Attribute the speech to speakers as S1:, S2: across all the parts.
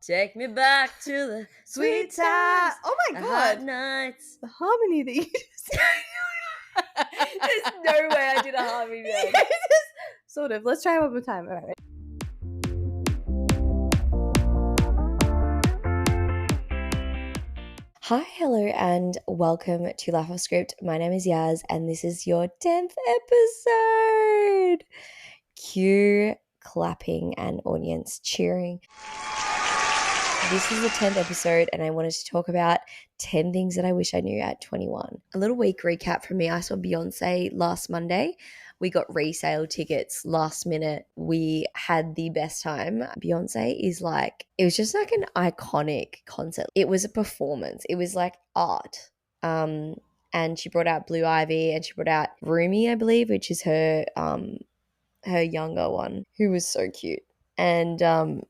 S1: Take me back to the sweet times.
S2: Oh my
S1: the
S2: God.
S1: hot nights.
S2: The harmony that you just
S1: There's no way I did a harmony then.
S2: Yeah, sort of. Let's try it one more time. All right.
S1: Hi, hello, and welcome to Laugh Off Script. My name is Yaz, and this is your 10th episode. Cue clapping and audience cheering. This is the 10th episode, and I wanted to talk about 10 things that I wish I knew at 21. A little week recap from me. I saw Beyonce last Monday. We got resale tickets last minute. We had the best time. Beyonce is like, it was just like an iconic concert. It was a performance. It was like art. And she brought out Blue Ivy, and she brought out Rumi, I believe, which is her younger one, who was so cute. And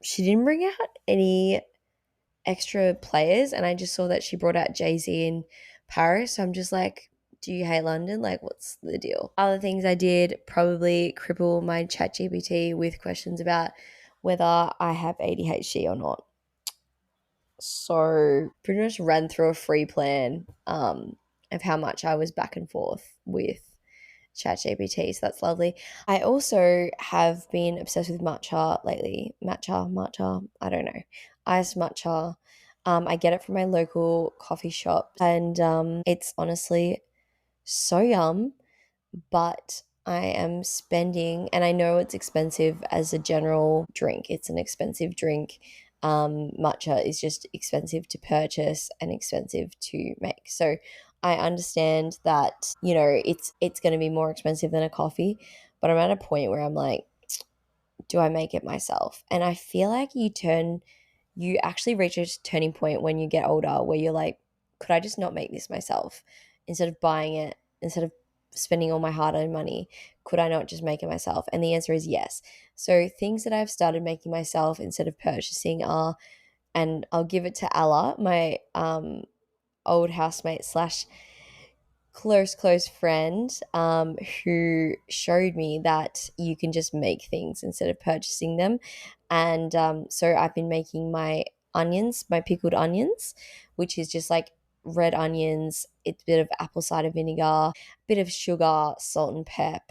S1: she didn't bring out any extra players, and I just saw that she brought out Jay-Z in Paris. So I'm just like, do you hate London? Like, what's the deal? Other things I did, probably cripple my ChatGPT with questions about whether I have ADHD or not. So pretty much ran through a free plan of how much I was back and forth with ChatGPT, so that's lovely. I also have been obsessed with matcha lately. Matcha, I don't know. Iced matcha. I get it from my local coffee shop, and it's honestly so yum, but I am spending, and I know it's expensive as a general drink. It's an expensive drink. Matcha is just expensive to purchase and expensive to make. So I understand that, you know, it's going to be more expensive than a coffee, but I'm at a point where I'm like, do I make it myself? And I feel like you actually reach a turning point when you get older where you're like, could I just not make this myself? Instead of buying it, instead of spending all my hard-earned money, could I not just make it myself? And the answer is yes. So things that I've started making myself instead of purchasing are, and I'll give it to Ella, my old housemate slash close friend, who showed me that you can just make things instead of purchasing them. And so I've been making my onions, my pickled onions, which is just like red onions, it's a bit of apple cider vinegar, a bit of sugar, salt and pep,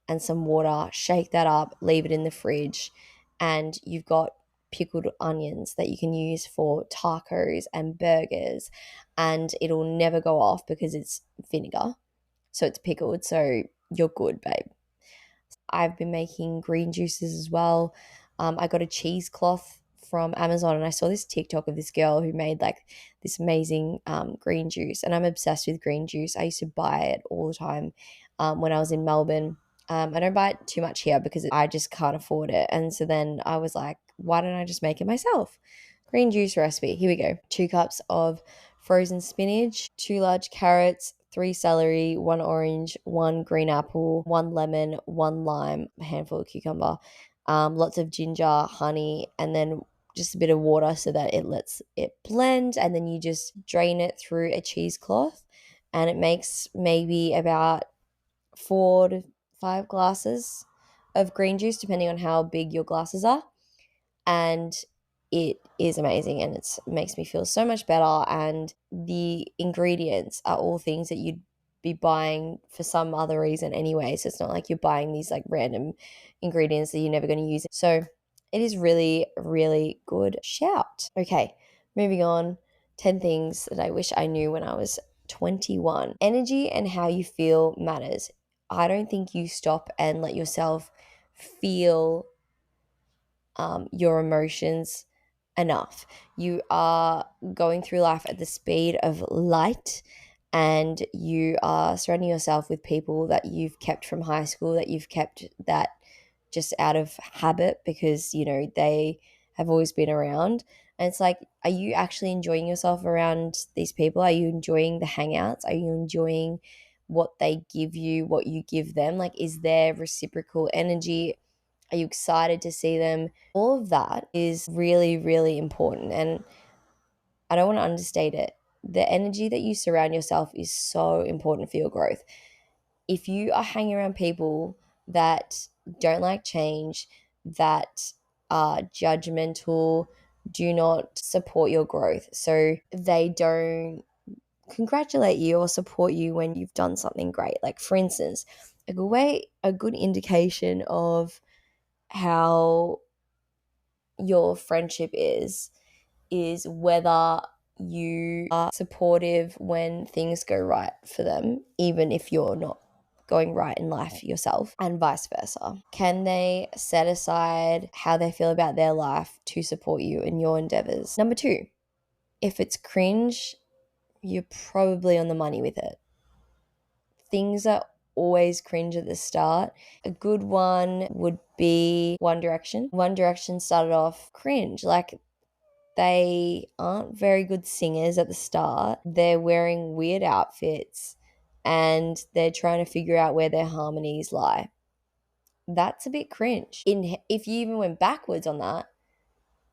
S1: and some water. Shake that up, leave it in the fridge, and you've got pickled onions that you can use for tacos and burgers, and it'll never go off because it's vinegar, so it's pickled, so you're good, babe. I've been making green juices as well. I got a cheesecloth from Amazon, and I saw this TikTok of this girl who made like this amazing green juice, and I'm obsessed with green juice. I used to buy it all the time when I was in Melbourne. I don't buy it too much here because I just can't afford it, and so then I was like, why don't I just make it myself? Green juice recipe, here we go. 2 cups of frozen spinach, 2 large carrots, 3 celery, 1 orange, 1 green apple, 1 lemon, 1 lime, a handful of cucumber, lots of ginger, honey, and then just a bit of water so that it lets it blend, and then you just drain it through a cheesecloth, and it makes maybe about 4 to 5 glasses of green juice depending on how big your glasses are, and it is amazing, and it makes me feel so much better. And the ingredients are all things that you'd be buying for some other reason anyway, so it's not like you're buying these like random ingredients that you're never going to use. So it is really, really good shout. Okay, moving on. 10 things that I wish I knew when I was 21. Energy and how you feel matters. I don't think you stop and let yourself feel your emotions enough. You are going through life at the speed of light, and you are surrounding yourself with people that you've kept from high school, that you've kept that just out of habit because, you know, they have always been around. And it's like, are you actually enjoying yourself around these people? Are you enjoying the hangouts? Are you enjoying what they give you, what you give them? Like, is there reciprocal energy? Are you excited to see them? All of that is really, really important. And I don't want to understate it. The energy that you surround yourself is so important for your growth. If you are hanging around people that don't like change, that are judgmental, do not support your growth. So they don't congratulate you or support you when you've done something great. Like, for instance, a good indication of how your friendship is whether you are supportive when things go right for them, even if you're not going right in life yourself, and vice versa. Can they set aside how they feel about their life to support you in your endeavors? Number two, if it's cringe, you're probably on the money with it. Things are always cringe at the start. A good one would be One Direction. One Direction started off cringe. Like, they aren't very good singers at the start. They're wearing weird outfits and they're trying to figure out where their harmonies lie. That's a bit cringe. If you even went backwards on that,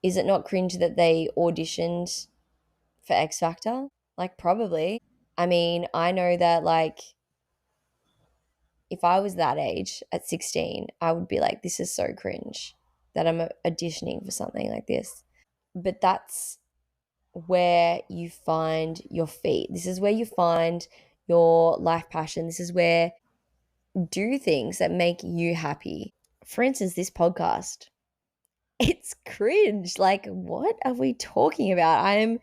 S1: is it not cringe that they auditioned for X Factor? Like, probably. I mean, I know that, like, if I was that age at 16, I would be like, this is so cringe that I'm auditioning for something like this. But that's where you find your feet. This is where you find your life passion. This is where do things that make you happy. For instance, this podcast. It's cringe. Like, what are we talking about? I'm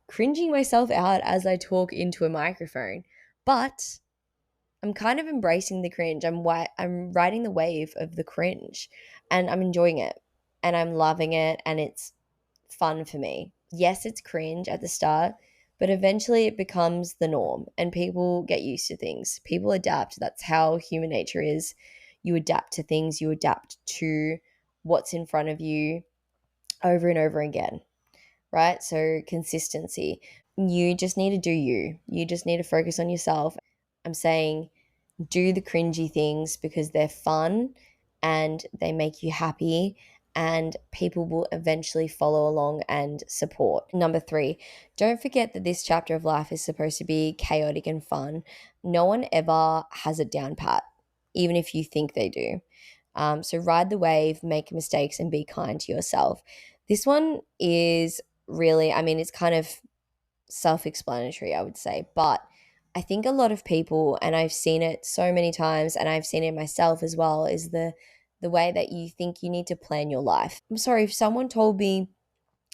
S1: cringing myself out as I talk into a microphone. But I'm kind of embracing the cringe. I'm riding the wave of the cringe and I'm enjoying it and I'm loving it and it's fun for me. Yes, it's cringe at the start, but eventually it becomes the norm and people get used to things. People adapt. That's how human nature is. You adapt to things, you adapt to what's in front of you over and over again, right? So, consistency. You just need to do you. You just need to focus on yourself. I'm saying do the cringy things because they're fun and they make you happy and people will eventually follow along and support. Number three, don't forget that this chapter of life is supposed to be chaotic and fun. No one ever has it down pat, even if you think they do. So ride the wave, make mistakes, and be kind to yourself. This one is really, I mean, it's kind of self-explanatory, I would say, but I think a lot of people, and I've seen it so many times and I've seen it myself as well, is the way that you think you need to plan your life. I'm sorry, if someone told me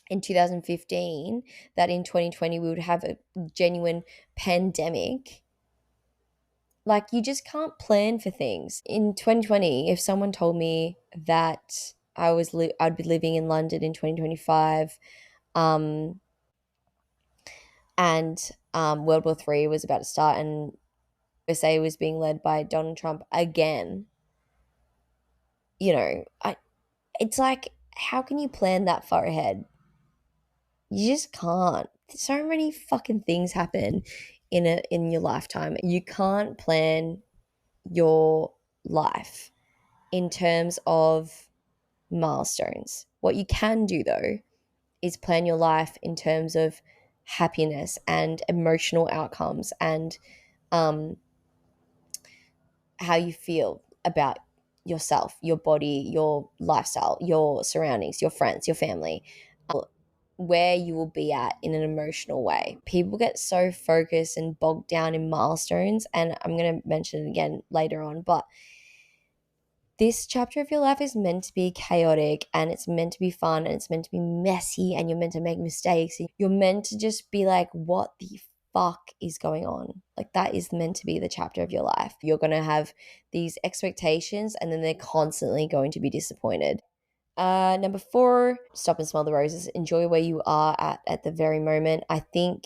S1: in 2015 that in 2020 we would have a genuine pandemic, like, you just can't plan for things. In 2020, if someone told me that I'd be living in London in 2025, and World War III was about to start, and USA was being led by Donald Trump again. It's like, how can you plan that far ahead? You just can't. So many fucking things happen in your lifetime. You can't plan your life in terms of milestones. What you can do though is plan your life in terms of happiness and emotional outcomes and um, how you feel about yourself, your body, your lifestyle, your surroundings, your friends, your family, where you will be at in an emotional way. People get so focused and bogged down in milestones, and I'm going to mention it again later on, but this chapter of your life is meant to be chaotic and it's meant to be fun and it's meant to be messy and you're meant to make mistakes. You're meant to just be like, what the fuck is going on? Like, that is meant to be the chapter of your life. You're going to have these expectations and then they're constantly going to be disappointed. Number four, stop and smell the roses. Enjoy where you are at the very moment. I think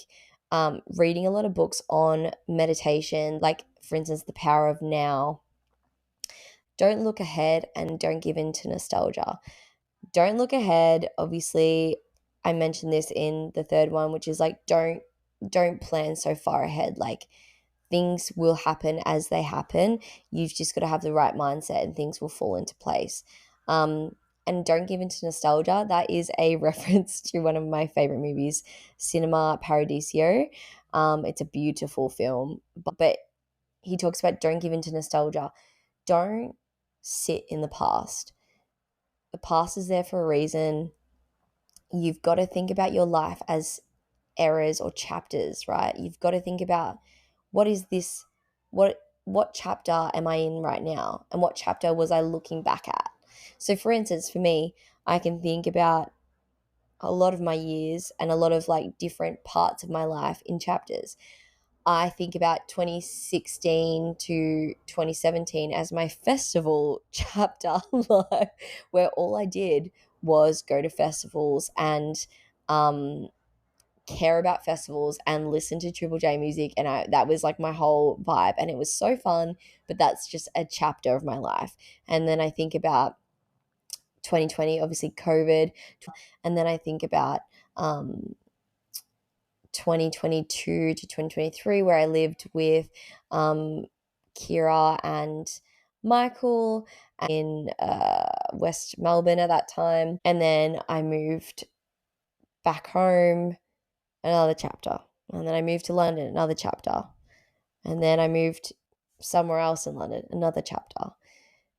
S1: reading a lot of books on meditation, like for instance, The Power of Now. Don't look ahead and don't give in to nostalgia. Don't look ahead. Obviously, I mentioned this in the third one, which is like, don't plan so far ahead. Like, things will happen as they happen. You've just got to have the right mindset and things will fall into place. And don't give in to nostalgia. That is a reference to one of my favorite movies, Cinema Paradiso. It's a beautiful film, but he talks about don't give in to nostalgia. Don't sit in the past. The past is there for a reason. you've got to think about your life as eras or chapters, right? You've got to think about what is this, what chapter am I in right now, and what chapter was I looking back at. So for instance, for me, I can think about a lot of my years and a lot of like different parts of my life in chapters. I think about 2016 to 2017 as my festival chapter, where all I did was go to festivals and um, care about festivals and listen to Triple J music. And that was like my whole vibe. And it was so fun, but that's just a chapter of my life. And then I think about 2020, obviously COVID. And then I think about 2022 to 2023, where I lived with Kira and Michael in West Melbourne at that time. And then I moved back home, another chapter. And then I moved to London, another chapter. And then I moved somewhere else in London, another chapter.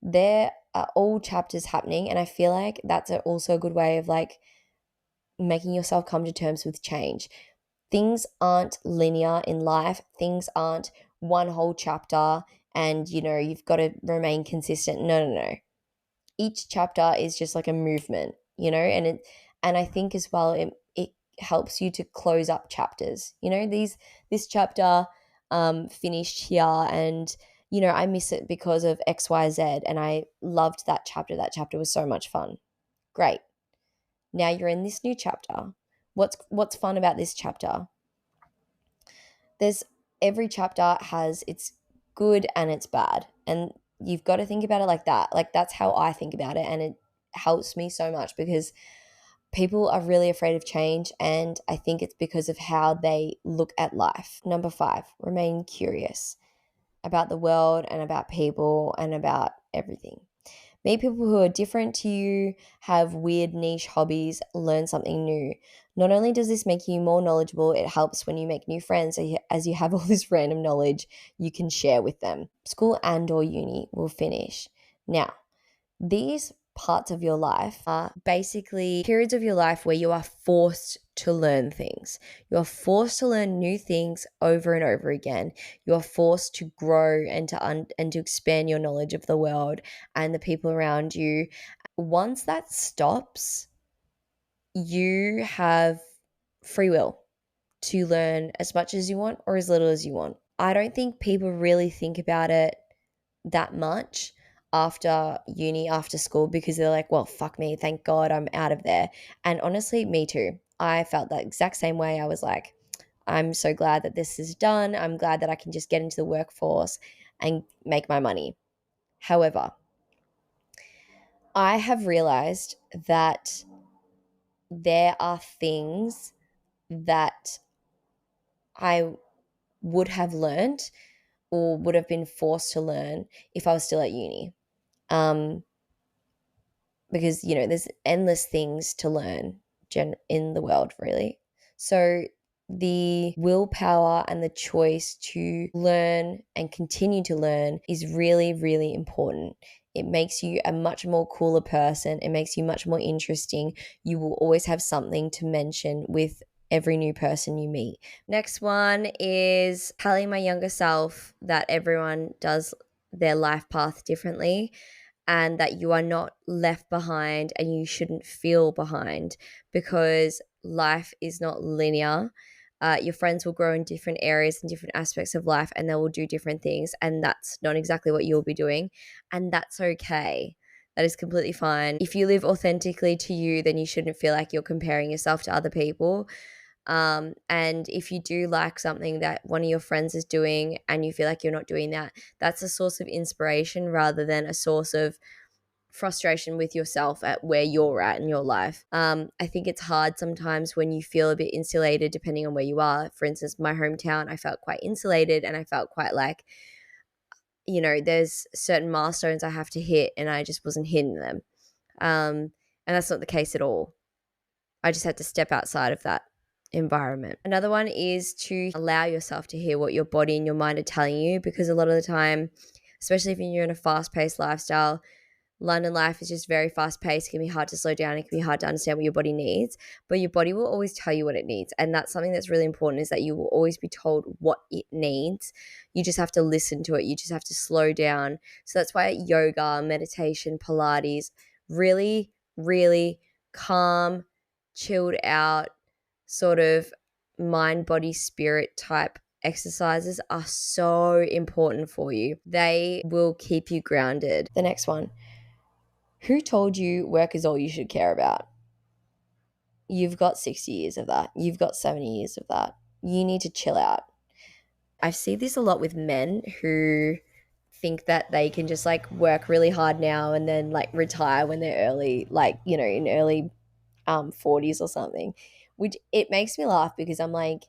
S1: There are all chapters happening. And I feel like that's also a good way of like making yourself come to terms with change. Things aren't linear in life. Things aren't one whole chapter and, you've got to remain consistent. No, no, no. Each chapter is just like a movement, and I think as well it helps you to close up chapters. This chapter finished here, and I miss it because of XYZ, and I loved that chapter. That chapter was so much fun. Great. Now you're in this new chapter. What's fun about this chapter? There's Every chapter has its good and its bad, and you've got to think about it like that. Like, that's how I think about it, and it helps me so much because people are really afraid of change, and I think it's because of how they look at life. Number 5, remain curious about the world and about people and about everything. Meet people who are different to you, have weird niche hobbies, learn something new. Not only does this make you more knowledgeable, it helps when you make new friends as you have all this random knowledge you can share with them. School and or uni will finish. Now, these parts of your life are basically periods of your life where you are forced to learn things. You are forced to learn new things over and over again. You are forced to grow and to expand your knowledge of the world and the people around you. Once that stops, you have free will to learn as much as you want or as little as you want. I don't think people really think about it that much after uni, after school, because they're like, well, fuck me, thank God I'm out of there. And honestly, me too. I felt that exact same way. I was like, I'm so glad that this is done. I'm glad that I can just get into the workforce and make my money. However, I have realized that there are things that I would have learned or would have been forced to learn if I was still at uni. Because, there's endless things to learn in the world, really. So the willpower and the choice to learn and continue to learn is really, really important. It makes you a much more cooler person. It makes you much more interesting. You will always have something to mention with every new person you meet. Next one is telling my younger self that everyone does their life path differently, and that you are not left behind and you shouldn't feel behind, because life is not linear. Your friends will grow in different areas and different aspects of life, and they will do different things, and that's not exactly what you'll be doing, and that's okay. That is completely fine. If you live authentically to you, then you shouldn't feel like you're comparing yourself to other people. And if you do like something that one of your friends is doing and you feel like you're not doing that, that's a source of inspiration rather than a source of frustration with yourself at where you're at in your life. I think it's hard sometimes when you feel a bit insulated depending on where you are. For instance, my hometown, I felt quite insulated, and I felt quite like, there's certain milestones I have to hit and I just wasn't hitting them. And that's not the case at all. I just had to step outside of that environment. Another one is to allow yourself to hear what your body and your mind are telling you, because a lot of the time, especially if you're in a fast-paced lifestyle, London life is just very fast paced. It can be hard to slow down. It can be hard to understand what your body needs, but your body will always tell you what it needs. And that's something that's really important, is that you will always be told what it needs. You just have to listen to it. You just have to slow down. So that's why yoga, meditation, Pilates, really, really calm, chilled out, sort of mind, body, spirit type exercises are so important for you. They will keep you grounded. The next one. Who told you work is all you should care about? You've got 60 years of that. You've got 70 years of that. You need to chill out. I see this a lot with men who think that they can just like work really hard now and then like retire when they're early, like, you know, in early 40s or something, which it makes me laugh because I'm like,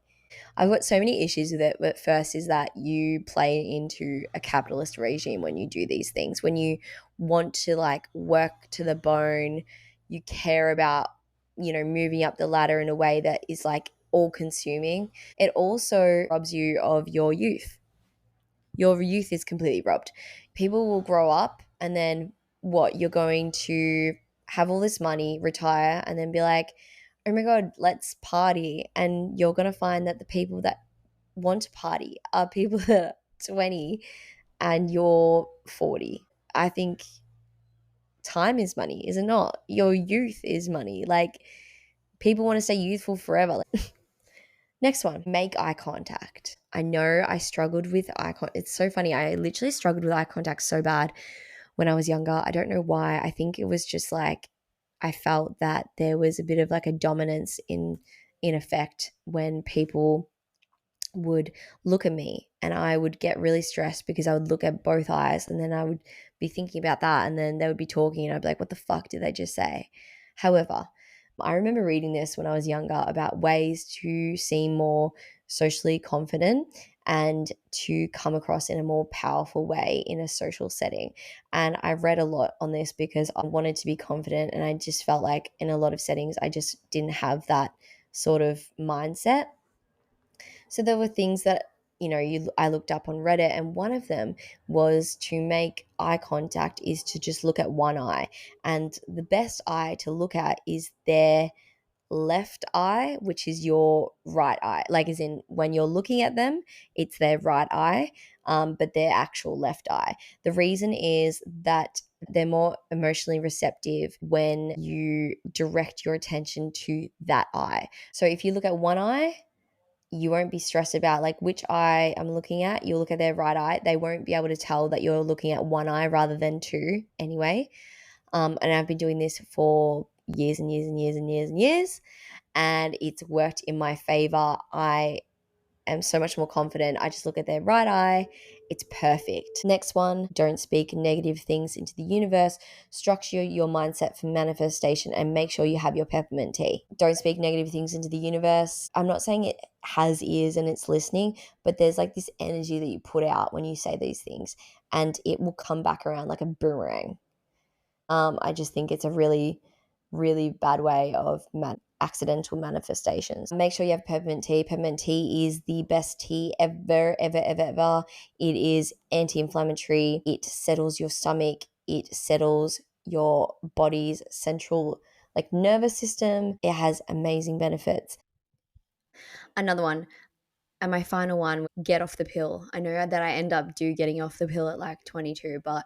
S1: I've got so many issues with it. But first is that you play into a capitalist regime when you do these things. When you want to like work to the bone, you care about, you know, moving up the ladder in a way that is like all consuming. It also robs you of your youth. Your youth is completely robbed. People will grow up and then what? You're going to have all this money, retire, and then be like, oh my God, let's party. And you're going to find that the people that want to party are people that are 20 and you're 40. I think time is money, is it not? Your youth is money. Like, people want to stay youthful forever. Next one, make eye contact. I know I struggled with eye contact. It's so funny. I literally struggled with eye contact so bad when I was younger. I don't know why. I think it was just like I felt that there was a bit of like a dominance in effect when people would look at me, and I would get really stressed because I would look at both eyes and then I would be thinking about that, and then they would be talking and I'd be like, what the fuck did they just say? However, I remember reading this when I was younger about ways to seem more socially confident and to come across in a more powerful way in a social setting. And I read a lot on this because I wanted to be confident, and I just felt like in a lot of settings I just didn't have that sort of mindset. So there were things that, you know, I looked up on Reddit, and one of them was to make eye contact is to just look at one eye. And the best eye to look at is their left eye, which is your right eye. Like, as in, when you're looking at them, it's their right eye, but their actual left eye. The reason is that they're more emotionally receptive when you direct your attention to that eye. So if you look at one eye, you won't be stressed about like which eye I'm looking at. You'll look at their right eye. They won't be able to tell that you're looking at one eye rather than two anyway. And I've been doing this for years and years and years and years and years, and it's worked in my favor. I am so much more confident. I just look at their right eye. It's perfect. Next one, don't speak negative things into the universe. Structure your mindset for manifestation and make sure you have your peppermint tea. Don't speak negative things into the universe. I'm not saying it has ears and it's listening, but there's like this energy that you put out when you say these things, and it will come back around like a boomerang. I just think it's a really, really bad way of accidental manifestations. Make sure you have peppermint tea. Peppermint tea is the best tea ever, ever, ever, ever. It is anti-inflammatory. It settles your stomach. It settles your body's central like nervous system. It has amazing benefits. Another one, and my final one, get off the pill. I know that I end up getting off the pill at like 22, but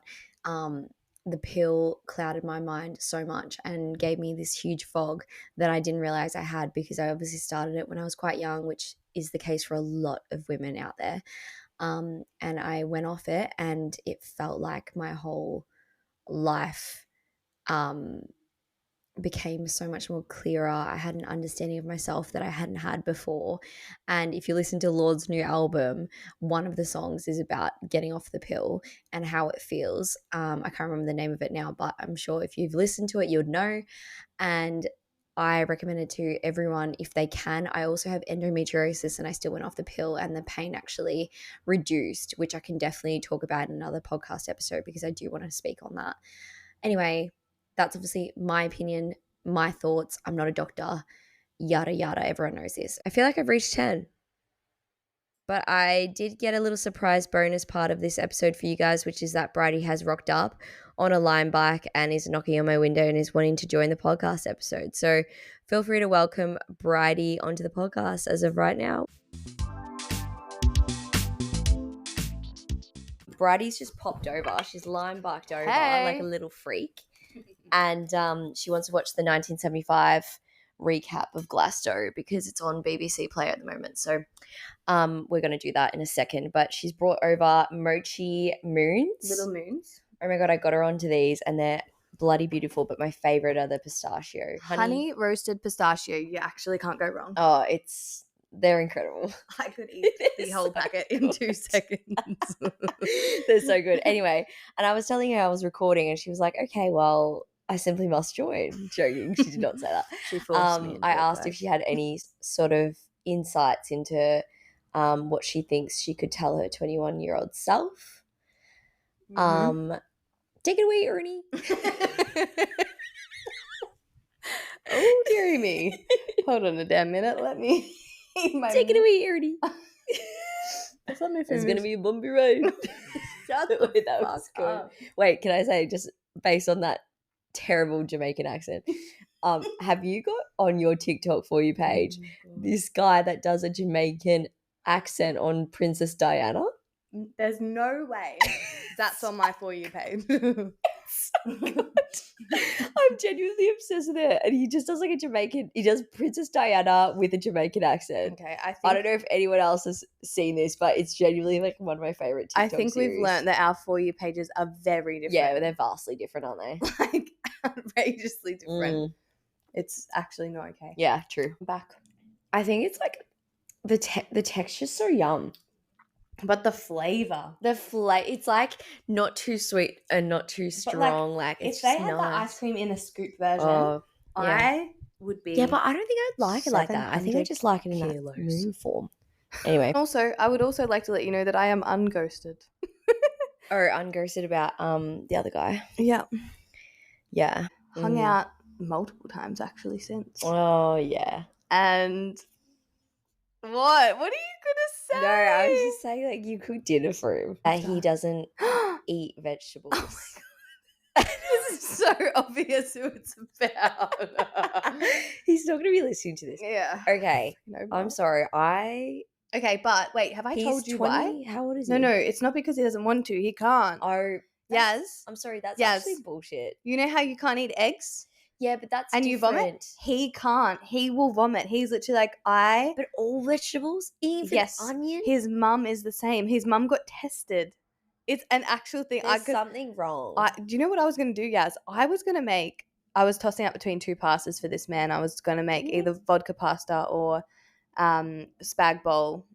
S1: the pill clouded my mind so much and gave me this huge fog that I didn't realize I had, because I obviously started it when I was quite young, which is the case for a lot of women out there. And I went off it, and it felt like my whole life became so much more clearer. I had an understanding of myself that I hadn't had before. And if you listen to Lord's new album, one of the songs is about getting off the pill and how it feels. I can't remember the name of it now, but I'm sure if you've listened to it, you would know. And I recommend it to everyone if they can. I also have endometriosis and I still went off the pill, and the pain actually reduced, which I can definitely talk about in another podcast episode because I do want to speak on that. Anyway, that's obviously my opinion, my thoughts. I'm not a doctor, yada, yada. Everyone knows this. I feel like I've reached 10. But I did get a little surprise bonus part of this episode for you guys, which is that Brydie has rocked up on a Lime bike and is knocking on my window and is wanting to join the podcast episode. So feel free to welcome Brydie onto the podcast as of right now. Bridie's just popped over. She's Lime biked over like a little freak. And she wants to watch the 1975 recap of Glasgow because it's on BBC Play at the moment. So we're going to do that in a second. But she's brought over Mochi Moons.
S2: Little moons.
S1: Oh my God, I got her onto these and they're bloody beautiful. But my favorite are the pistachio.
S2: Honey roasted pistachio. You actually can't go wrong.
S1: Oh, they're incredible.
S2: I could eat the whole packet in 2 seconds.
S1: They're so good. Anyway, and I was telling her I was recording and she was like, okay, well, I simply must join. Joking. She did not say that.
S2: She forced me into
S1: I
S2: it,
S1: asked
S2: though.
S1: if she had any sort of insights into what she thinks she could tell her 21-year-old self. Take it away, Ernie.
S2: Oh, dearie me. Hold on a damn minute. Let me...
S1: Take it away, Ernie.
S2: That's not my
S1: It's
S2: favorite.
S1: going to be a bumpy road.
S2: Shut
S1: the
S2: the
S1: way that was
S2: fuck
S1: going.
S2: up.
S1: Wait, can I say, just based on that terrible Jamaican accent, have you got on your TikTok For You page this guy that does a Jamaican accent on Princess Diana?
S2: There's no way that's on my For You page.
S1: I'm genuinely obsessed with it. And he just does like a Jamaican, he does Princess Diana with a Jamaican accent.
S2: Okay, I
S1: don't know if anyone else has seen this, but it's genuinely like one of my favorite TikTok
S2: I think
S1: series.
S2: we've learned that our For You pages are very different.
S1: Yeah, they're vastly different, aren't they?
S2: Like outrageously different. It's actually not okay.
S1: Yeah, true.
S2: I'm back.
S1: I think it's like the texture's so yum.
S2: But the flavor.
S1: It's like not too sweet and not too strong. Like it's
S2: if they
S1: just
S2: had the
S1: nice.
S2: ice cream in a scoop version,
S1: Yeah.
S2: I would be.
S1: Yeah, but I don't think I'd like it like that. I think I just like it in that
S2: kilos.
S1: moon form. Anyway.
S2: Also, I would also like to let you know that I am unghosted.
S1: Or unghosted about the other guy.
S2: Yeah.
S1: Yeah.
S2: Hung out multiple times actually since.
S1: Oh yeah.
S2: And what? What are you gonna say?
S1: No, I was just saying like you cook dinner for him. That he doesn't eat vegetables.
S2: Oh my God. This is so obvious who it's about.
S1: He's not gonna be listening to this.
S2: Yeah.
S1: Okay.
S2: No,
S1: I'm sorry.
S2: Okay, but wait, have I
S1: He's
S2: told you
S1: 20.
S2: why?
S1: How old is
S2: No,
S1: he?
S2: no, it's not because he doesn't want to. He can't.
S1: Oh,
S2: Yes.
S1: I'm sorry. That's
S2: Yes.
S1: actually bullshit.
S2: You know how you can't eat eggs?
S1: Yeah, but that's
S2: And
S1: different.
S2: you vomit? He can't. He will vomit. He's literally like,
S1: But all vegetables, even
S2: Yes.
S1: onion.
S2: His mum is the same. His mum got tested. It's an actual thing.
S1: There's something wrong.
S2: Do you know what I was going to do, Yaz? I was tossing up between 2 pastas for this man. I was going to make either vodka pasta or spag bowl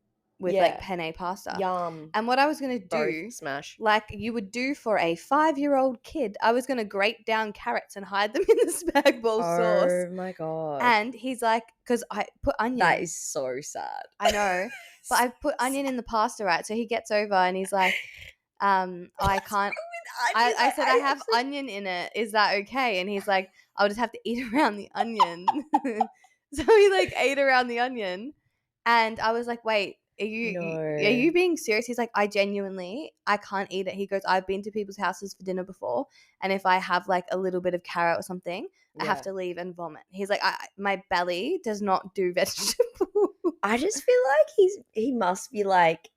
S2: with like penne pasta.
S1: Yum.
S2: And what I was going to do,
S1: Both smash.
S2: like you would do for a 5-year-old kid, I was going to grate down carrots and hide them in the spag bowl sauce.
S1: Oh my God.
S2: And he's like, because I put onion.
S1: That is so sad.
S2: I know. But I put onion in the pasta, right? So he gets over and he's like, I can't. I said, I have onion in it. Is that okay? And he's like, I'll just have to eat around the onion. So he like ate around the onion. And I was like, wait, are you being serious? He's like, I can't eat it. He goes, I've been to people's houses for dinner before. And if I have like a little bit of carrot or something, I have to leave and vomit. He's like, my belly does not do vegetables.
S1: I just feel like he must be like.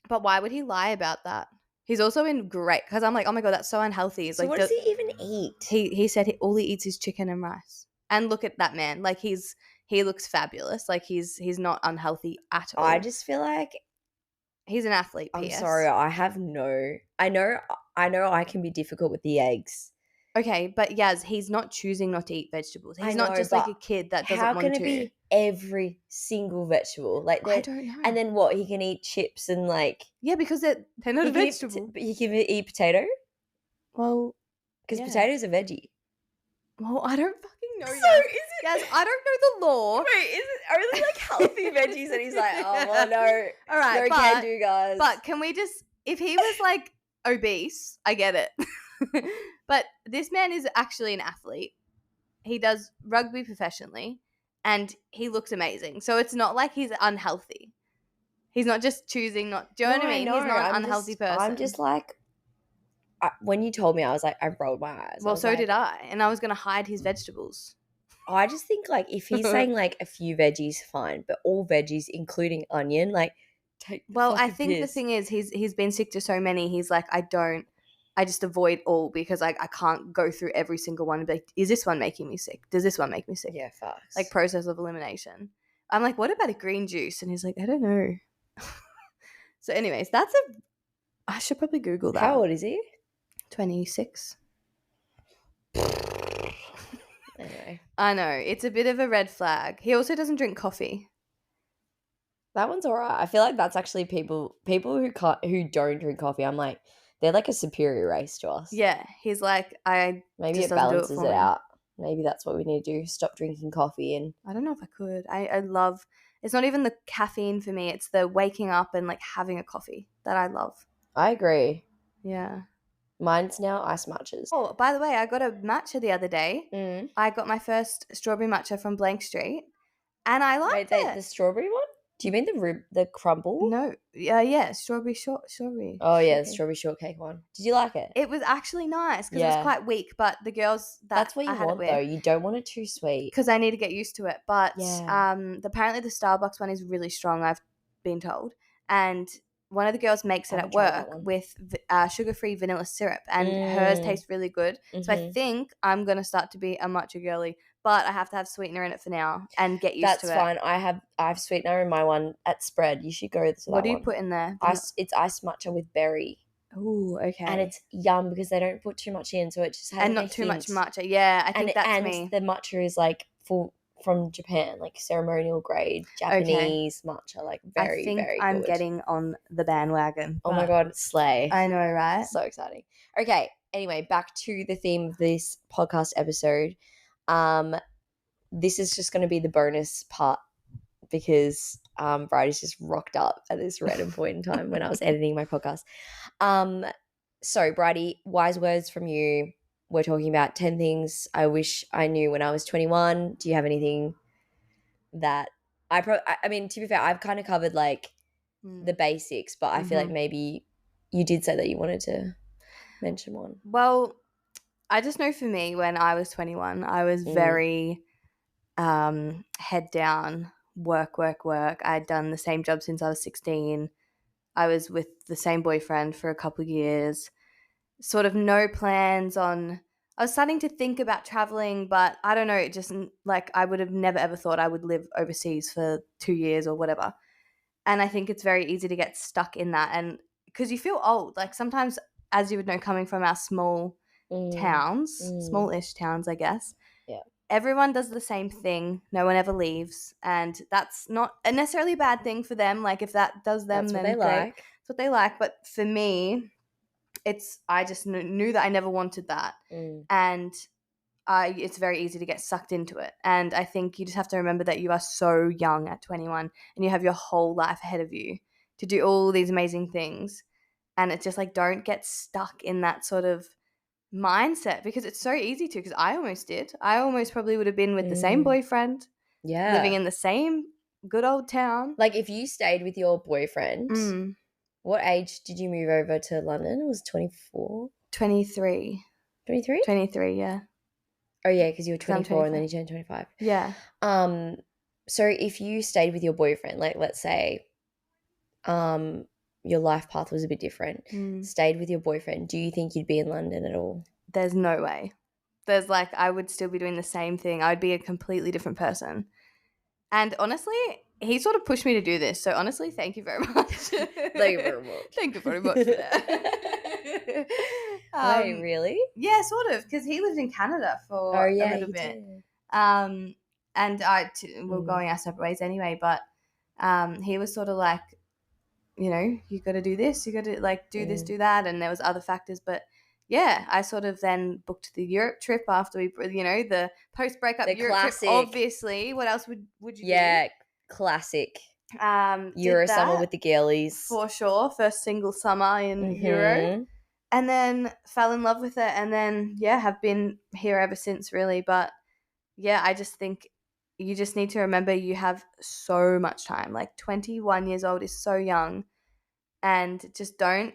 S2: But why would he lie about that? He's also been great because I'm like, oh my God, that's so unhealthy. It's
S1: So
S2: like,
S1: what does he even eat?
S2: He said all he eats is chicken and rice. And look at that man. Like he looks fabulous. Like he's not unhealthy at all.
S1: I just feel like
S2: he's an athlete.
S1: I'm
S2: PS.
S1: sorry. I know I can be difficult with the eggs.
S2: Okay, but Yaz, he's not choosing not to eat vegetables. He's
S1: I
S2: not
S1: know,
S2: just like
S1: but
S2: a kid that doesn't
S1: How
S2: want
S1: can
S2: to.
S1: it be every single vegetable? Like
S2: I don't know.
S1: And then what? He can eat chips and like.
S2: Yeah, because they're not a vegetable.
S1: But he can eat potato.
S2: Well,
S1: because potato's a veggie.
S2: Well, I don't fucking know.
S1: So
S2: Yaz.
S1: is it?
S2: Yaz, I don't know the law.
S1: Wait, is it only like healthy veggies? And he's like, oh well, no,
S2: all right,
S1: no can do, guys.
S2: But can we just? If he was like obese, I get it. But this man is actually an athlete. He does rugby professionally, and he looks amazing. So it's not like he's unhealthy. He's not just choosing not. Do you know what I mean?
S1: No,
S2: He's not an unhealthy person.
S1: I'm just like, when you told me, I was like, I rolled my eyes.
S2: Well, so did I, and I was gonna hide his vegetables.
S1: I just think like if he's saying like a few veggies, fine, but all veggies, including onion, like take.
S2: Well, I think the thing is, he's been sick to so many. He's like, I just avoid all because I can't go through every single one and be like, is this one making me sick? Does this one make me sick?
S1: Yeah, facts.
S2: Like process of elimination. I'm like, what about a green juice? And he's like, I don't know. So, anyways, I should probably Google that.
S1: How old is he?
S2: 26.
S1: Anyway,
S2: I know it's a bit of a red flag. He also doesn't drink coffee.
S1: that one's alright. I feel like that's actually people who don't drink coffee. I'm like, they're like a superior race to us.
S2: Yeah, he's like,
S1: maybe
S2: just
S1: it
S2: doesn't do
S1: balances
S2: it for
S1: it
S2: me.
S1: out. Maybe that's what we need to do. Stop drinking coffee and
S2: I don't know if I could. I love. It's not even the caffeine for me. It's the waking up and like having a coffee that I love.
S1: I agree.
S2: Yeah.
S1: Mine's now ice matches.
S2: Oh, by the way, I got a matcha the other day.
S1: Mm.
S2: I got my first strawberry matcha from Blank Street, and I liked it.
S1: The strawberry one? Do you mean the crumble?
S2: No, yeah, strawberry.
S1: Oh yeah, the
S2: shortcake.
S1: strawberry shortcake one. Did you like it?
S2: It was actually nice because it was quite weak, but the girls
S1: that's what you
S2: I had
S1: want
S2: it
S1: though.
S2: with,
S1: You don't want it too sweet
S2: because I need to get used to it. But
S1: Yeah.
S2: apparently the Starbucks one is really strong. I've been told, and one of the girls makes it
S1: I
S2: at
S1: haven't tried that
S2: work
S1: one.
S2: with sugar-free vanilla syrup, and hers tastes really good. So I think I'm gonna start to be a matcha girly, but I have to have sweetener in it for now and get used to it.
S1: That's fine. I have sweetener in my one at Spread. You should go to that
S2: What do you
S1: one.
S2: put in there?
S1: It's iced matcha with berry.
S2: Oh, okay.
S1: And it's yum because they don't put too much in, so it just has
S2: and
S1: like
S2: not
S1: a
S2: too much
S1: hint.
S2: matcha. Yeah, I think that's
S1: and
S2: me.
S1: the matcha is like from Japan, like ceremonial grade Japanese matcha, like very,
S2: I think
S1: very
S2: I'm
S1: good.
S2: getting on the bandwagon.
S1: Oh my god, slay.
S2: I know, right?
S1: So exciting. Okay, anyway, back to the theme of this podcast episode. This is just going to be the bonus part because Bridie's just rocked up at this random point in time when I was editing my podcast. So Bridie, wise words from you. We're talking about 10 things I wish I knew when I was 21. Do you have anything that I mean, to be fair, I've kind of covered like the basics, but I feel like maybe you did say that you wanted to mention one.
S2: Well, I just know for me, when I was 21, I was very head down, work. I'd done the same job since I was 16. I was with the same boyfriend for a couple of years. Sort of no plans on. I was starting to think about traveling, but I don't know. It just like I would have never ever thought I would live overseas for 2 years or whatever. And I think it's very easy to get stuck in that, and because you feel old. Like sometimes, as you would know, coming from our small towns, smallish towns, I guess.
S1: Yeah.
S2: Everyone does the same thing. No one ever leaves, and that's not necessarily a bad thing for them. Like if that does them,
S1: That's what
S2: then
S1: they
S2: great.
S1: like.
S2: That's what they like. But for me, I just knew that I never wanted that, and it's very easy to get sucked into it. And I think you just have to remember that you are so young at 21, and you have your whole life ahead of you to do all these amazing things. And it's just like, don't get stuck in that sort of mindset, because it's so easy to, because I almost did. I almost probably would have been with the same boyfriend, living in the same good old town.
S1: Like if you stayed with your boyfriend, what age did you move over to London? It was 24?
S2: 23.
S1: 23?
S2: 23, yeah.
S1: Oh yeah, because you were 24 and then you turned 25.
S2: Yeah.
S1: So if you stayed with your boyfriend, like let's say your life path was a bit different, stayed with your boyfriend, do you think you'd be in London at all?
S2: There's no way. There's like, I would still be doing the same thing. I would be a completely different person. And honestly, he sort of pushed me to do this. So honestly, thank you very much.
S1: Thank you very much.
S2: Thank you very much for that.
S1: Wait, really?
S2: Yeah, sort of, because he lived in Canada for a little bit.
S1: Did.
S2: And we're going our separate ways anyway, but he was sort of like, you know, you got to do this, you got to like do this, do that, and there was other factors, but yeah, I sort of then booked the Europe trip after we, you know, the post-breakup Europe
S1: classic
S2: trip, obviously. What else would you do?
S1: Yeah, classic. Euro summer with the girlies.
S2: For sure. First single summer in Euro. And then fell in love with it, and then, yeah, have been here ever since, really. But, yeah, I just think you just need to remember you have so much time. Like 21 years old is so young, and just don't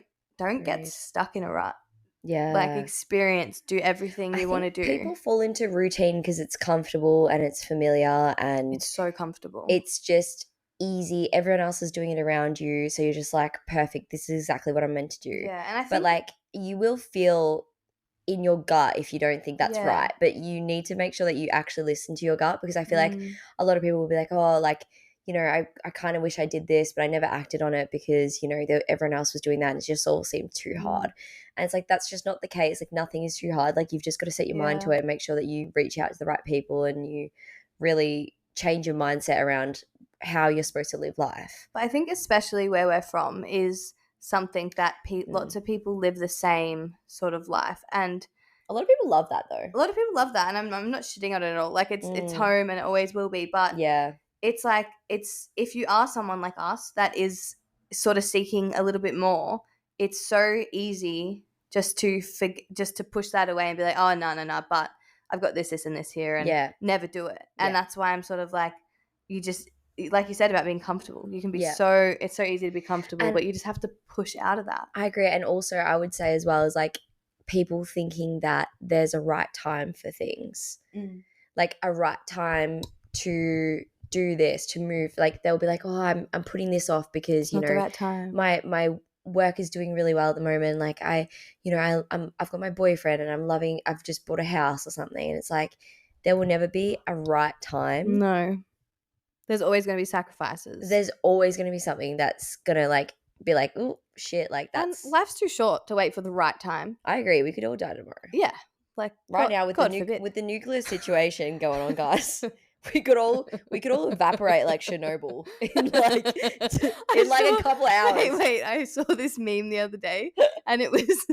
S2: get stuck in a rut.
S1: Yeah.
S2: Like experience, do everything you want to do.
S1: People fall into routine because it's comfortable and it's familiar and
S2: it's so comfortable.
S1: It's just easy. Everyone else is doing it around you. So you're just like, perfect. This is exactly what I'm meant to do.
S2: Yeah. And I think,
S1: but like you will feel in your gut if you don't think that's right. But you need to make sure that you actually listen to your gut, because I feel like a lot of people will be like, oh, like, you know, I kind of wish I did this, but I never acted on it because, you know, everyone else was doing that and it just all seemed too hard. And it's like, that's just not the case. Like nothing is too hard. Like you've just got to set your mind to it and make sure that you reach out to the right people and you really change your mindset around how you're supposed to live life.
S2: But I think especially where we're from is something that lots of people live the same sort of life, and
S1: a lot of people love that though.
S2: A lot of people love that, and I'm not shitting on it at all. Like it's home and it always will be, but it's like if you are someone like us that is sort of seeking a little bit more, it's so easy just to push that away and be like, oh no, but I've got this and this here, and never do it. And that's why I'm sort of like, you just, like you said about being comfortable, you can be it's so easy to be comfortable, but you just have to push out of that.
S1: I agree. And also I would say as well, is like people thinking that there's a right time for things, like a right time to do this, to move. Like they'll be like, oh, I'm putting this off because, you know,
S2: the right time.
S1: my work is doing really well at the moment. Like I've got my boyfriend and I've just bought a house or something. And it's like, there will never be a right time.
S2: No. There's always going to be sacrifices.
S1: There's always going to be something that's going to like be like, oh shit, like that's.
S2: And life's too short to wait for the right time.
S1: I agree. We could all die tomorrow.
S2: Yeah. Like
S1: right now with the nuclear situation going on, guys. We could all evaporate like Chernobyl in like a couple of hours.
S2: Wait! I saw this meme the other day, and it was,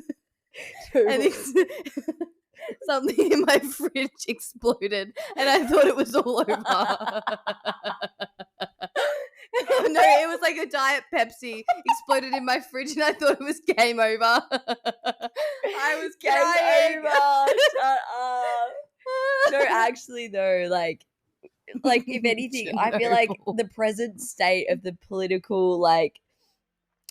S2: and it's something in my fridge exploded, and I thought it was all over. No, it was like a Diet Pepsi exploded in my fridge, and I thought it was game over. I was crying.
S1: Game over. Shut up. No, actually though, like if anything, I feel like the present state of the political like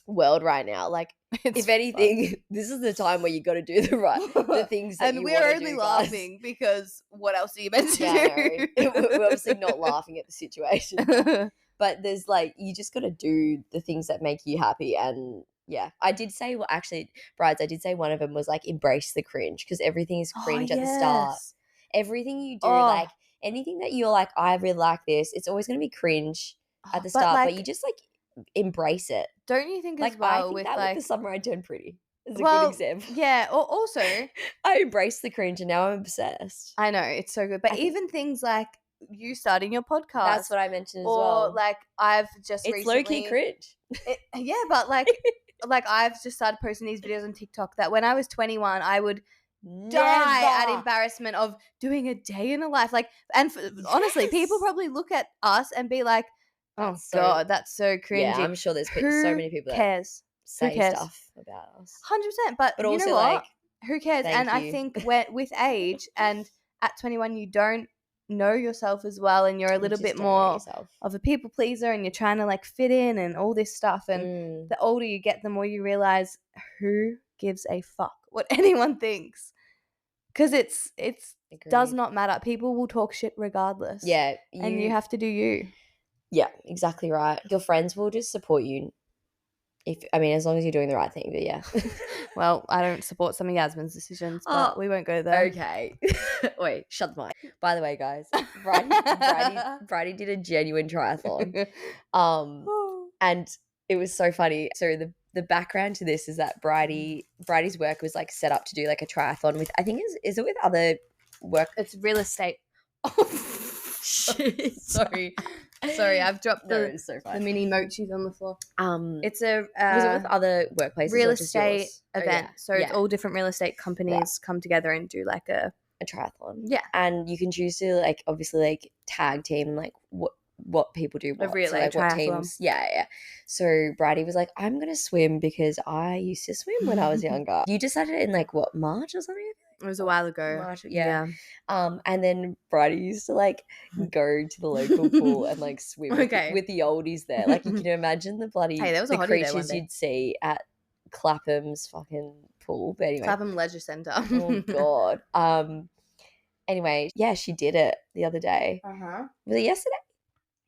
S1: world right now, like if anything, this is the time where you got to do the things that
S2: and we're only laughing because what else are you meant to do?
S1: We're obviously not laughing at the situation, but there's like, you just got to do the things that make you happy. And I did say, well, actually, Brides, I did say one of them was like embrace the cringe, because everything is cringe at the start. Everything you do, like anything that you're like, I really like this, it's always going to be cringe at the start, but you just like embrace it.
S2: Don't you think,
S1: like,
S2: as well,
S1: I think
S2: with
S1: that
S2: like
S1: with the summer I turned pretty is a good example.
S2: Yeah, or also
S1: I embraced the cringe and now I'm obsessed.
S2: I know, it's so good. But even things like you starting your podcast.
S1: That's what I mentioned as well.
S2: Or like I've just
S1: it's low-key cringe.
S2: But like like I've just started posting these videos on TikTok that when I was 21 I would die at embarrassment of doing a day in a life. Like, and honestly, people probably look at us and be like, oh God, that's so cringy.
S1: Yeah, I'm sure there's so many people that say stuff about us.
S2: 100%. But you
S1: also,
S2: know what?
S1: like,
S2: who cares? And I think with age and at 21, you don't know yourself as well, and you're a little bit more of a people pleaser, and you're trying to like fit in and all this stuff. And the older you get, the more you realize who gives a fuck what anyone thinks. Because it's does not matter. People will talk shit regardless.
S1: Yeah.
S2: And you have to do you.
S1: Yeah, exactly right. Your friends will just support you as long as you're doing the right thing, but yeah.
S2: Well, I don't support some of Yasmin's decisions, but we won't go there.
S1: Okay. Wait, shut the mic. By the way, guys, Brydie did a genuine triathlon. And it was so funny. So the background to this is that Bridie's work was like set up to do like a triathlon with, I think is it with other work?
S2: It's real estate. Oh shit. Sorry, I've dropped the mini mochis on the floor. It's a
S1: was it with other workplaces?
S2: Real estate event. So it's all different real estate companies come together and do like a
S1: triathlon.
S2: Yeah.
S1: And you can choose to like obviously like tag team like what people do.
S2: A relay,
S1: like what teams. Yeah. So Brydie was like, I'm gonna swim because I used to swim when I was younger. You decided in like what, March or something?
S2: It was a while ago.
S1: March, yeah. And then Brydie used to like go to the local pool and like swim with the oldies there. Like you can imagine the bloody
S2: Hey, there was a
S1: the
S2: hottie there one
S1: creatures
S2: day.
S1: you'd see at Clapham's fucking pool. But anyway,
S2: Clapham Leisure Centre.
S1: oh god. Anyway, yeah, she did it the other day. Was it yesterday?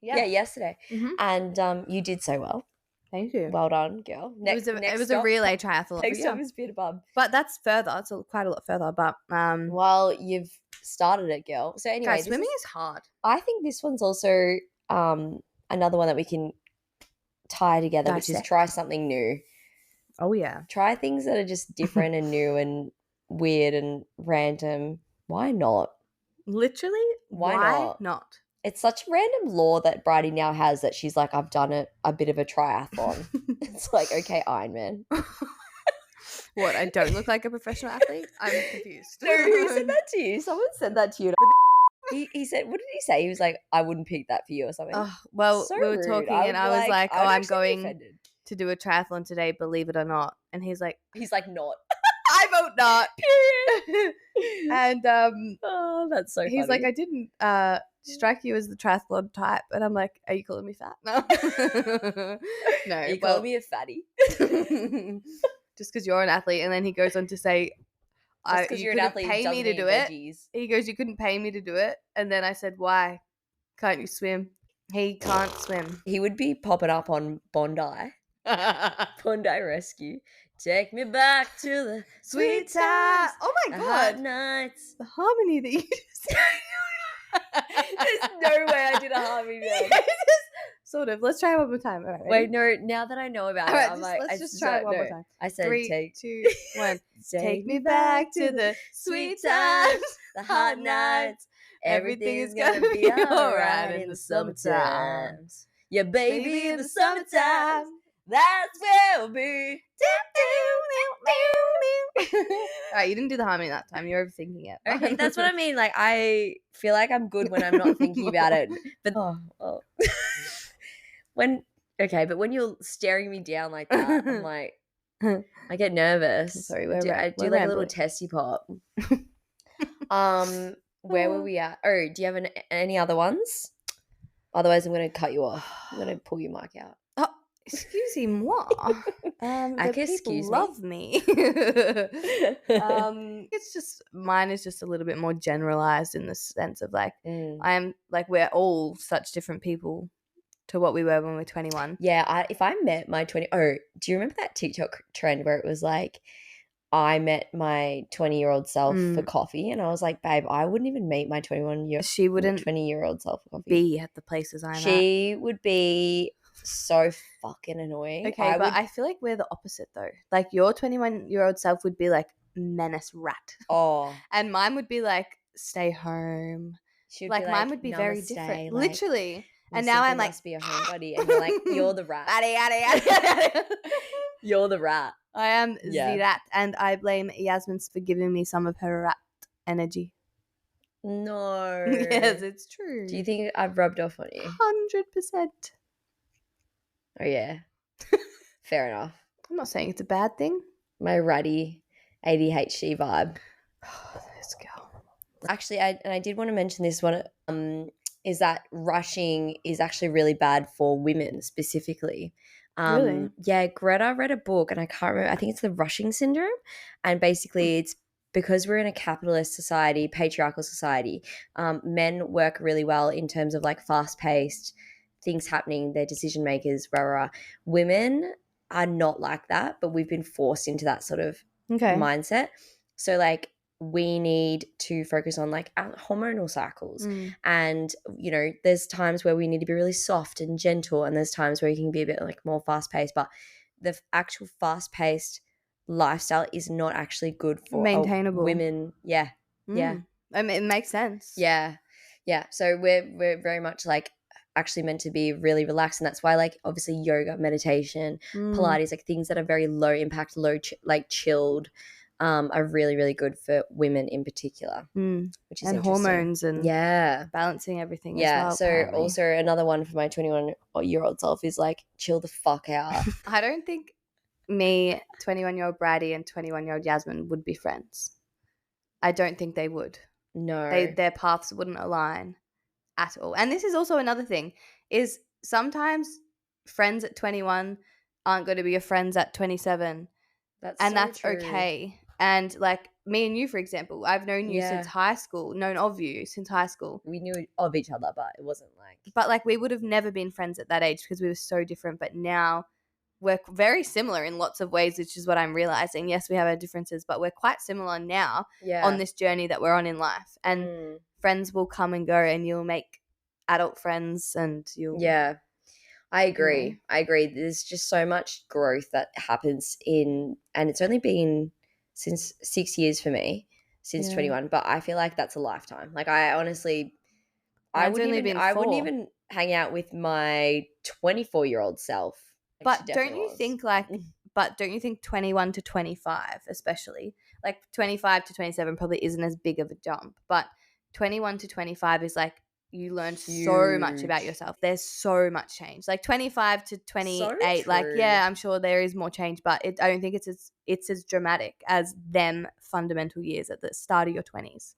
S1: Yeah, yesterday. And you did so well.
S2: Thank you.
S1: Well done, girl.
S2: It was a relay triathlon.
S1: Next stop is Peterborough.
S2: But that's further. It's quite a lot further. But
S1: well, you've started it, girl. So anyway,
S2: guys, swimming is hard.
S1: I think this one's also another one that we can tie together, which is try something new.
S2: Oh yeah.
S1: Try things that are just different and new and weird and random. Why not?
S2: Literally, why not?
S1: It's such a random law that Brydie now has that she's like, I've done a bit of a triathlon. It's like, okay, Ironman.
S2: What, I don't look like a professional athlete? I'm confused.
S1: No, who said that to you? Someone said that to you. He said, what did he say? He was like, I wouldn't pick that for you or something.
S2: Well,
S1: so
S2: we were talking and I was like, oh, I'm going
S1: offended
S2: to do a triathlon today, believe it or not. And he's like,
S1: not.
S2: I vote not. Period. And
S1: oh, that's so funny.
S2: He's like, I didn't strike you as the triathlon type. And I'm like, are you calling me fat? No. No.
S1: Are you calling me a fatty?
S2: Just because you're an athlete. And then he goes on to say, you couldn't pay me to do it. He goes, you couldn't pay me to do it. And then I said, why? Can't you swim? He can't swim.
S1: He would be popping up on Bondi. Bondi Rescue. Take me back to the sweet times.
S2: Oh my God.
S1: Hot nights.
S2: The harmony that you just
S1: There's no way I did a harmony there.
S2: Sort of. Let's try it one more time. All right,
S1: wait, no, now that I know about it, I'm like,
S2: let's just try it one more time.
S1: I said
S2: 3, 2, 1. Take me back to the sweet times,
S1: the hot nights. Everything's gonna be alright in the summertime. Yeah, baby, in the summertime. That's where we'll be.
S2: Alright, you didn't do the harmony that time. You're overthinking it.
S1: Okay, that's what I mean. Like, I feel like I'm good when I'm not thinking about it. But but when you're staring me down like that, I'm like, I get nervous.
S2: Sorry,
S1: I do like a little testy pop. Where were we at? Oh, do you have any other ones? Otherwise, I'm going to cut you off. I'm going to pull your mic out.
S2: Excusez-moi.
S1: Excuse
S2: love me. It's just mine is just a little bit more generalized in the sense of like I am like we're all such different people to what we were when we were 21.
S1: Yeah, if I met my 20 do you remember that TikTok trend where it was like I met my 20-year-old self for coffee and I was like, babe, I wouldn't even meet my 20-year-old self for coffee.
S2: Be at the places I'm at.
S1: She would be so fucking annoying.
S2: Okay, I feel like we're the opposite though. Like your 21-year-old self would be like menace rat.
S1: Oh.
S2: And mine would be like stay home. Like mine would be very different. Like, literally. And now I'm like,
S1: must be a homebody, and you're like, you're the rat. You're the rat.
S2: I am the rat, and I blame Yasmin for giving me some of her rat energy.
S1: No.
S2: Yes, it's true.
S1: Do you think I've rubbed off on you?
S2: 100%.
S1: Oh yeah. Fair enough.
S2: I'm not saying it's a bad thing.
S1: My ratty ADHD vibe.
S2: Oh, this girl.
S1: Actually, I did want to mention this one. Is that rushing is actually really bad for women specifically.
S2: Really?
S1: Yeah, Greta read a book and I can't remember. I think it's the rushing syndrome. And basically it's because we're in a capitalist society, patriarchal society, men work really well in terms of like fast-paced things happening, they're decision makers, rah, rah. Women are not like that, but we've been forced into that sort of mindset. So like we need to focus on like our hormonal cycles and you know there's times where we need to be really soft and gentle and there's times where you can be a bit like more fast-paced, but the actual fast-paced lifestyle is not actually good for
S2: maintainable
S1: women. Yeah
S2: I mean, it makes sense.
S1: Yeah so we're very much like actually meant to be really relaxed, and that's why like obviously yoga, meditation, Pilates, like things that are very low impact, chilled are really, really good for women in particular, which is
S2: and hormones and balancing everything as well.
S1: So
S2: apparently.
S1: Also another one for my 21-year-old self is like chill the fuck out.
S2: I don't think me, 21-year-old Brydie and 21-year-old Yasmin would be friends. I don't think they would.
S1: No.
S2: Their paths wouldn't align at all. And this is also another thing, is sometimes friends at 21 aren't going to be your friends at 27. And that's
S1: true.
S2: okay. And like me and you, for example, I've known you since high school, known of you since high school.
S1: We knew of each other, but it wasn't like.
S2: But like we would have never been friends at that age because we were so different. But now we're very similar in lots of ways, which is what I'm realizing. Yes, we have our differences, but we're quite similar now on this journey that we're on in life. And friends will come and go, and you'll make adult friends, and you'll.
S1: Yeah, I agree.
S2: You know.
S1: I agree. There's just so much growth that happens and it's only been since 6 years for me, since 21. But I feel like that's a lifetime. Like I honestly, I wouldn't even hang out with my 24-year-old self.
S2: But don't you think 21 to 25, especially like 25 to 27 probably isn't as big of a jump, but 21 to 25 is like you learn so much about yourself. There's so much change. Like 25 to 28, like yeah, I'm sure there is more change, but I don't think it's as dramatic as them fundamental years at the start of your 20s.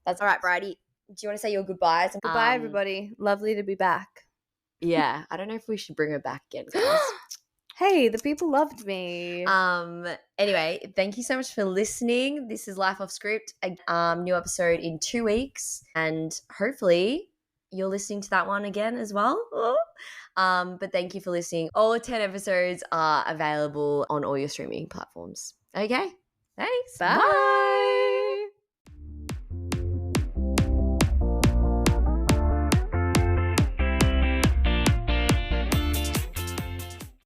S1: That's all right, Brydie. Do you want to say your goodbyes?
S2: Goodbye, everybody. Lovely to be back.
S1: Yeah, I don't know if we should bring her back again, guys.
S2: Hey, the people loved me.
S1: Anyway, thank you so much for listening. This is Life Off Script. New episode in 2 weeks, and hopefully you're listening to that one again as well. But thank you for listening. All 10 episodes are available on all your streaming platforms. Okay, thanks.
S2: Bye.